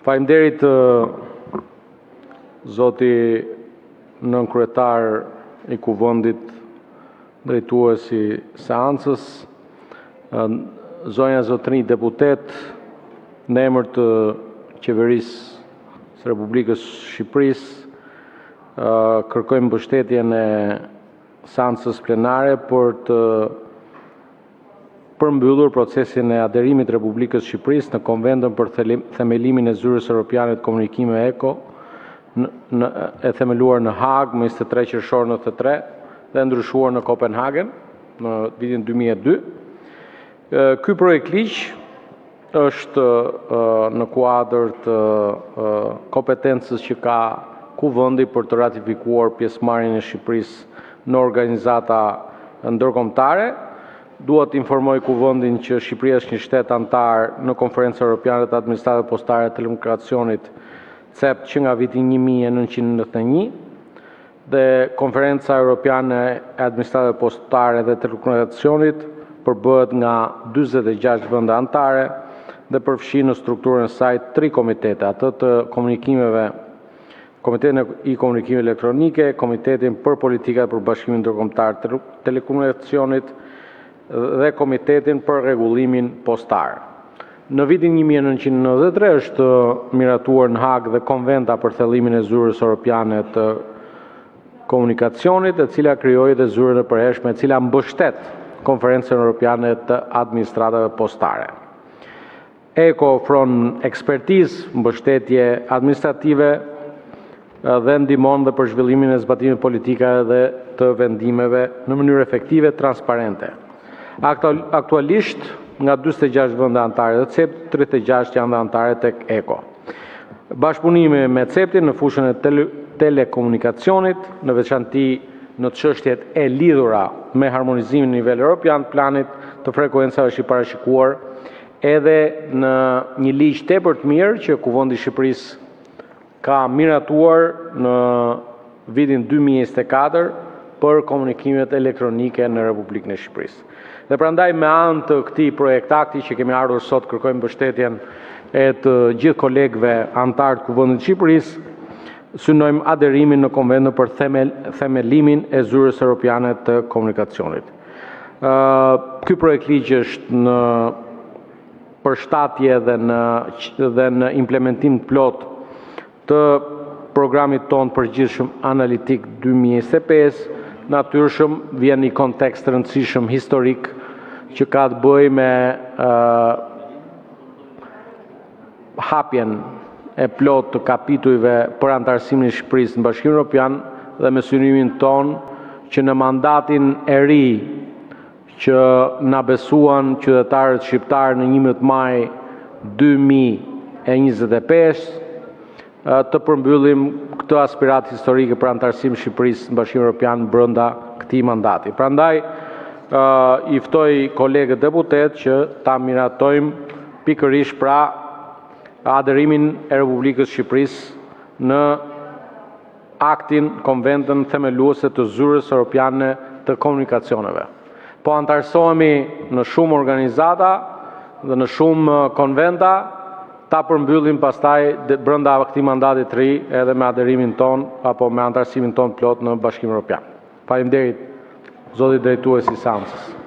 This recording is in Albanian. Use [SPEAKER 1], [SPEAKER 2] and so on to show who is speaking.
[SPEAKER 1] Faleminderit zoti nënkryetar i Kuvendit, drejtuesi seancës, zonja zotërinj deputet, në emër të qeverisë së Republikës Shqipërisë, kërkojmë mbështetjen e seancës plenare për të përmbyllur procesin e aderimit të Republikës Shqipërisë në Konventën për themelimin e zyrës europiane të komunikimeve ECO, e themeluar në Hag më 23 qershor 93 dhe ndryshuar në Kopenhagen në vitin 2002. Ky projekt ligj është në kuadër të kompetencës që ka Kuvendi për të ratifikuar pjesëmarrjen e Shqipërisë në organizata ndërkombëtare. Dua të informoj Kuvendin që Shqipëria është një shtet antar në Konferencën Europiane të Administratave Postare të Telekomunikacionit CEP që nga viti 1991 dhe Konferenca Europiane e Administratave Postare dhe Telekomunikacionit përbëhet nga 46 vende anëtare dhe përfshin në strukturën e saj 3 komitete, atë të komunikimeve, Komitetin i Komunikimeve Elektronike, Komitetin për Politikat për Bashkimin Ndërkombëtar të Telekomunikacionit dhe Komitetin për Rregullimin Postar. Në vitin 1993 është miratuar në Hag dhe Konventa për thellimin e zyrës europiane të komunikacionit, e cila krijoi dhe zyrën e përhershme e cila mbështet Konferencën Europiane të Administratave Postare. ECO ofron ekspertizë, mbështetje administrative dhe ndihmon dhe për zhvillimin e zbatimit politike dhe të vendimeve në mënyrë efektive, transparente. Aktualisht, nga 46 vende anëtare të CEP, 36 janë anëtare tek ECO. Bashkëpunimi me CEP-in në fushën e telekomunikacionit, në veçanti në çështjet e lidhura me harmonizimin në nivel europian, planit të frekuencave që i parashikuar, edhe në një ligj tepër të mirë që Kuvendi i Shqipërisë ka miratuar në vitin 2024 për komunikimet elektronike në Republikën e Shqipërisë. Dhe prandaj me anë të këtij projektakti që kemi ardhur sot, kërkojmë mbështetjen e të gjithë kolegëve antar të Kuvendit të Shqipërisë, synojmë aderimin në Konventën për themelimin e zyrës europiane të komunikacionit. Ky projekt ligj është në përshtatje dhe në implementim plot të programit tonë përgjithshëm analitik 2025, natyrshëm vjen një kontekst të rëndësishëm historik që ka të bëjë me hapjen e plot të kapitujve për antarësimin e Shqipërisë në Bashkimin Evropian dhe me synimin ton që në mandatin e ri që na besuan qytetarët shqiptarë në 11 maj 2025 të përmbyllim këtë aspirat historike për antarësim Shqipërisë në Bashkimin Evropian brenda këtij mandati. Prandaj i ftoj kolegët deputet që ta miratojmë pikërisht pra aderimin e Republikës Shqipërisë në aktin, konventën themeluese të zyrës europiane të komunikacioneve. Po antarësohemi në shumë organizata dhe në shumë konventa, ta përmbyllim pastaj brenda këtij mandati të ri edhe me aderimin ton apo me antarësimin ton plot në Bashkimin Evropian. Faleminderit, zoti drejtuesi i seancës.